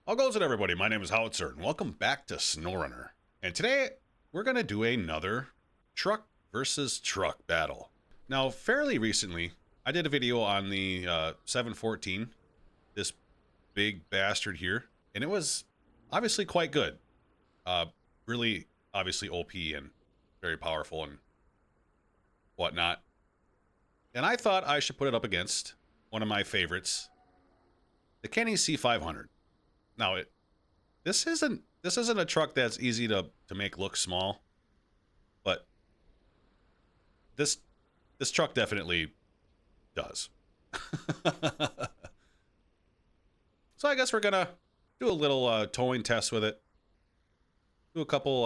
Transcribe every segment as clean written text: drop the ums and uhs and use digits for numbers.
How goes it, everybody? My name is Howitzer, and welcome back to SnowRunner. And today, we're going to do another truck versus truck battle. Now, fairly recently, I did a video on the 714, this big bastard here, and it was obviously quite good. Really, obviously OP and very powerful and whatnot. And I thought I should put it up against one of my favorites, the Keny C-500. Now, this isn't a truck that's easy to make look small, but this truck definitely does. So I guess we're gonna do a little towing test with it, do a couple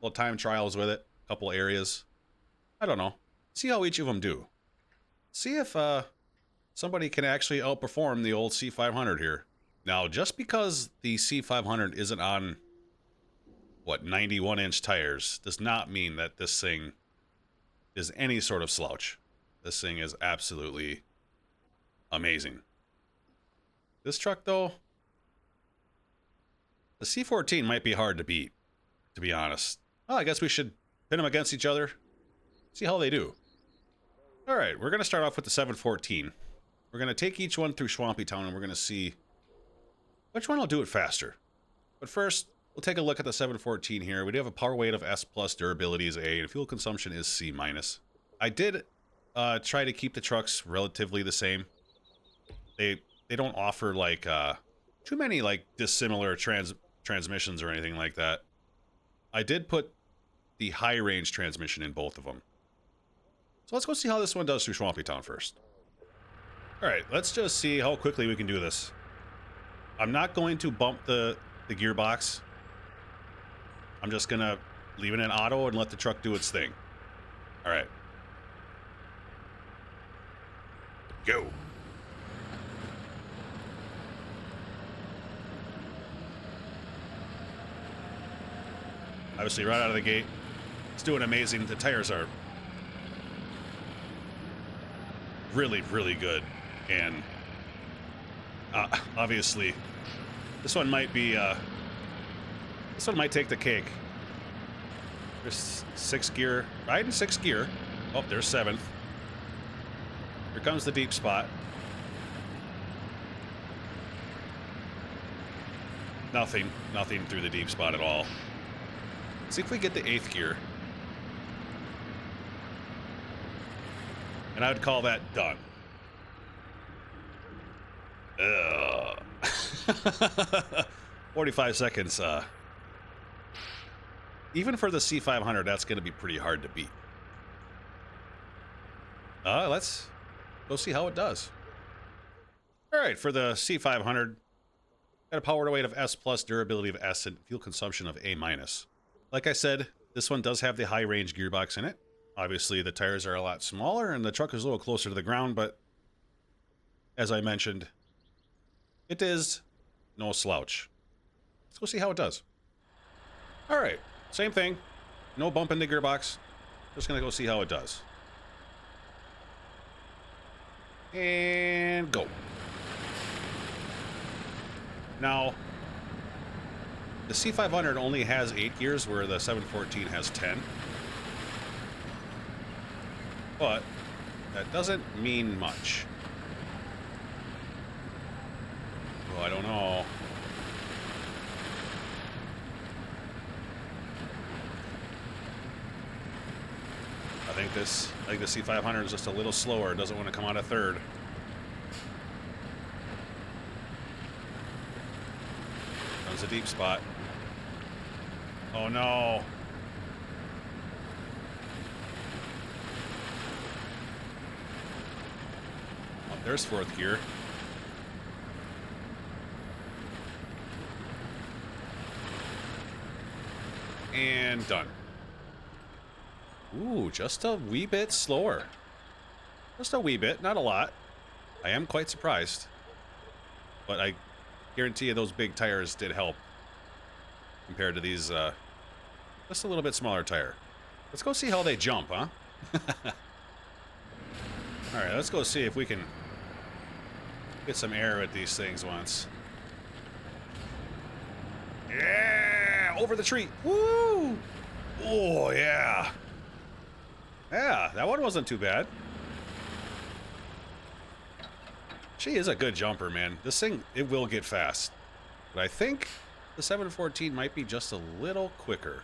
little time trials with it, a couple areas. I don't know. See how each of them do. See if somebody can actually outperform the old C-500 here. Now, just because the C-500 isn't on, 91-inch tires, does not mean that this thing is any sort of slouch. This thing is absolutely amazing. This truck, though, the C-14 might be hard to beat, to be honest. Well, I guess we should pin them against each other, see how they do. All right, we're going to start off with the 714. We're going to take each one through Swampy Town, and we're going to see which one will do it faster. But first, we'll take a look at the 714 here. We do have a power weight of S+, durability is A, and fuel consumption is C-. I did try to keep the trucks relatively the same. They don't offer like too many like dissimilar transmissions or anything like that. I did put the high range transmission in both of them. So let's go see how this one does through Swampy Town first. All right, let's just see how quickly we can do this. I'm not going to bump the gearbox. I'm just gonna leave it in auto and let the truck do its thing. All right. Go. Obviously, right out of the gate, it's doing amazing. The tires are really, really good. And obviously, this one might be, this one might take the cake. There's 6th gear, riding 6th gear. Oh, there's 7th. Here comes the deep spot. Nothing through the deep spot at all. See if we get the 8th gear. And I would call that done. 45 seconds. Even for the C-500, that's going to be pretty hard to beat. Let's go see how it does. All right, for the C-500, got a power weight of S+, durability of S, and fuel consumption of A-. Like I said, this one does have the high range gearbox in it. Obviously, the tires are a lot smaller, and the truck is a little closer to the ground, but as I mentioned, it is no slouch. Let's go see how it does. All right, same thing. No bump in the gearbox. Just gonna go see how it does. And go. Now, the C-500 only has 8 gears, where the 714 has 10. But that doesn't mean much. Oh, I don't know. I think the C-500 is just a little slower. It doesn't want to come out of 3rd. Comes a deep spot. Oh no. Oh, there's 4th gear. And done. Ooh, just a wee bit slower. Just a wee bit, not a lot. I am quite surprised. But I guarantee you those big tires did help compared to these, just a little bit smaller tire. Let's go see how they jump, huh? Alright, let's go see if we can get some air at these things once. Yeah, over the tree. Woo! Oh, yeah. Yeah, that one wasn't too bad. She is a good jumper, man. This thing, it will get fast. But I think the 714 might be just a little quicker.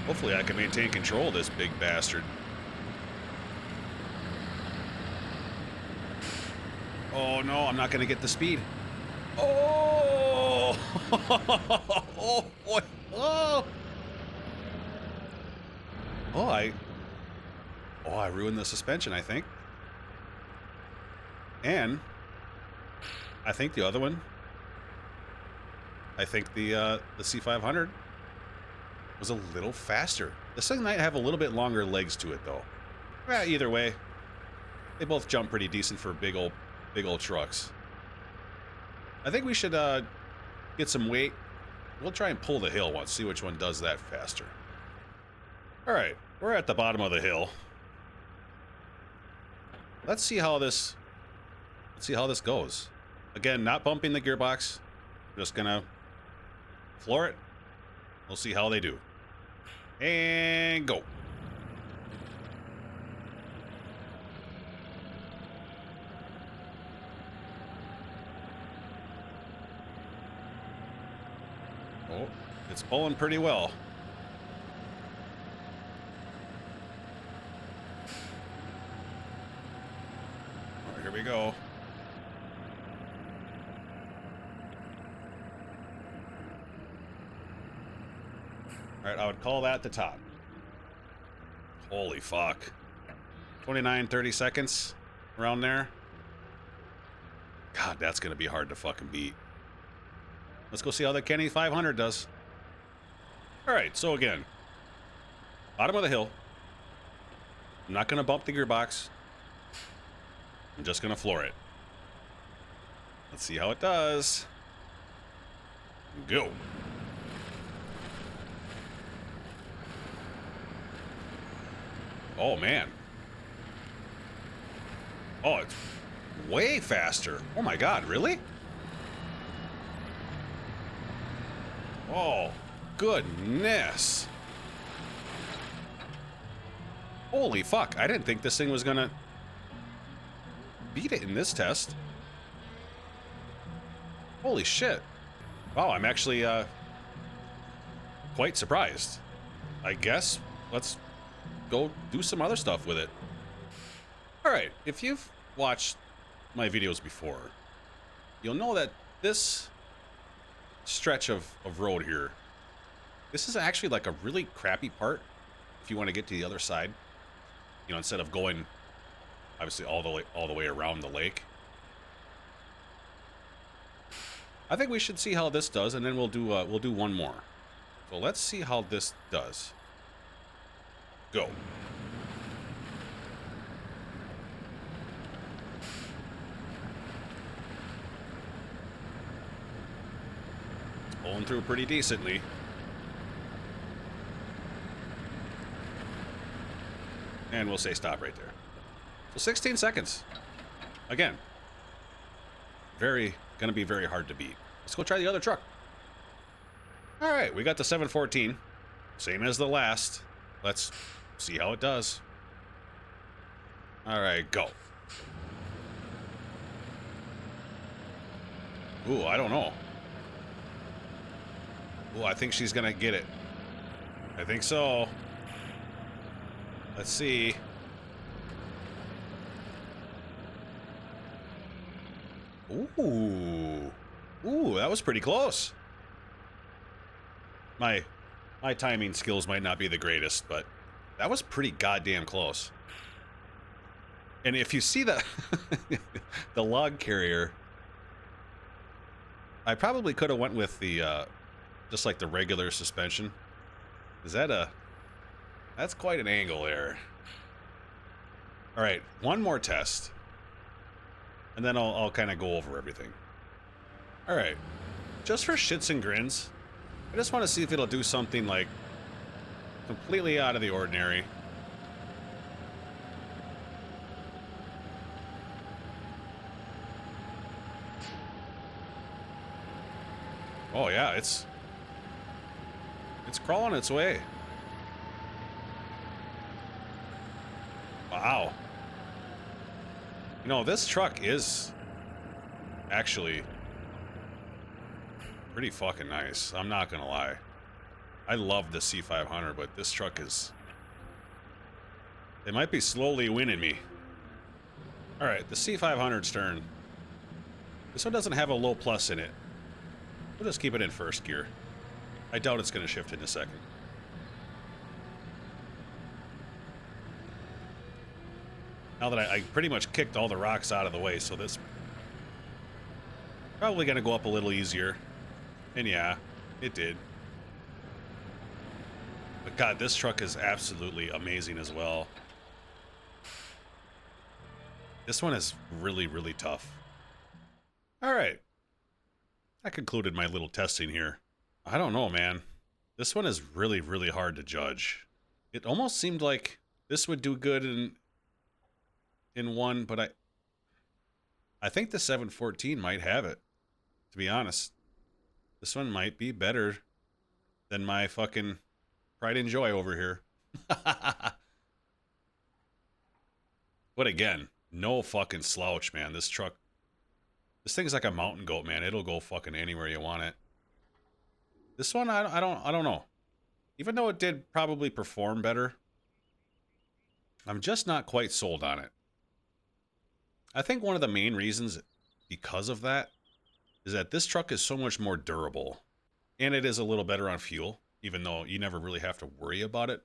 Hopefully I can maintain control of this big bastard. Oh, no, I'm not going to get the speed. Oh! Oh, boy. Oh! Oh, I ruined the suspension, I think. And I think the other one, I think the C-500 was a little faster. This thing might have a little bit longer legs to it, though. Either way, they both jump pretty decent for big old trucks. I think we should get some weight. We'll try and pull the hill once, see which one does that faster. All right, we're at the bottom of the hill. Let's see how this goes. Again, not bumping the gearbox. Just gonna floor it. We'll see how they do. And go. Oh, it's pulling pretty well. All right, here we go. All right, I would call that the top. Holy fuck. 29, 30 seconds around there. God, that's going to be hard to fucking beat. Let's go see how the Keny 500 does. All right, so again, bottom of the hill. I'm not going to bump the gearbox. I'm just going to floor it. Let's see how it does. Go. Oh, man. Oh, it's way faster. Oh, my God, really? Oh, goodness. Holy fuck. I didn't think this thing was gonna beat it in this test. Holy shit. Wow, I'm actually quite surprised. I guess let's go do some other stuff with it. All right, if you've watched my videos before, you'll know that this stretch of road here, this is actually like a really crappy part if you want to get to the other side. You know, instead of going obviously all the way around the lake. I think we should see how this does, and then we'll do one more. So let's see how this does. Go. It's pulling through pretty decently. And we'll say stop right there. So 16 seconds. Again, gonna be very hard to beat. Let's go try the other truck. All right, we got the 714, same as the last. Let's see how it does. All right, go. Ooh, I don't know. Ooh, I think she's gonna get it. I think so. Let's see. Ooh. Ooh, that was pretty close. My timing skills might not be the greatest, but that was pretty goddamn close. And if you see the the log carrier, I probably could have went with the just like the regular suspension. Is that that's quite an angle there. All right, one more test. And then I'll kind of go over everything. All right, just for shits and grins, I just want to see if it'll do something like completely out of the ordinary. Oh yeah, it's It's crawling its way. Wow. You know, this truck is actually pretty fucking nice. I'm not gonna lie. I love the C-500, but this truck is... They might be slowly winning me. Alright, the C-500's turn. This one doesn't have a low plus in it. We'll just keep it in first gear. I doubt it's going to shift in a second. Now that I pretty much kicked all the rocks out of the way, so this... Probably going to go up a little easier. And yeah, it did. But God, this truck is absolutely amazing as well. This one is really, really tough. Alright. I concluded my little testing here. I don't know, man. This one is really, really hard to judge. It almost seemed like this would do good in one, but I think the 714 might have it, to be honest. This one might be better than my fucking pride and joy over here. But again, no fucking slouch, man. This truck, this thing's like a mountain goat, man. It'll go fucking anywhere you want it. This one, I don't know. Even though it did probably perform better, I'm just not quite sold on it. I think one of the main reasons because of that is that this truck is so much more durable, and it is a little better on fuel, even though you never really have to worry about it.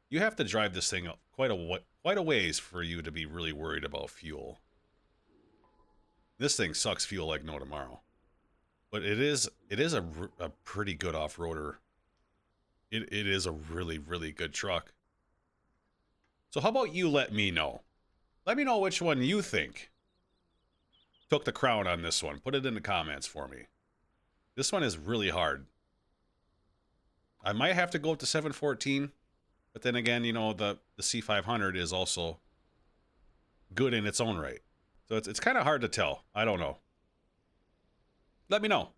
You have to drive this thing up quite a ways for you to be really worried about fuel. This thing sucks fuel like no tomorrow. But it is a pretty good off-roader. It is a really, really good truck. So how about you let me know? Let me know which one you think took the crown on this one. Put it in the comments for me. This one is really hard. I might have to go with the 714, but then again, you know, the C-500 is also good in its own right. So it's kind of hard to tell. I don't know. Let me know.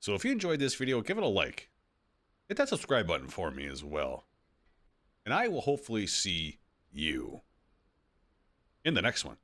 So if you enjoyed this video, give it a like. Hit that subscribe button for me as well. And I will hopefully see you in the next one.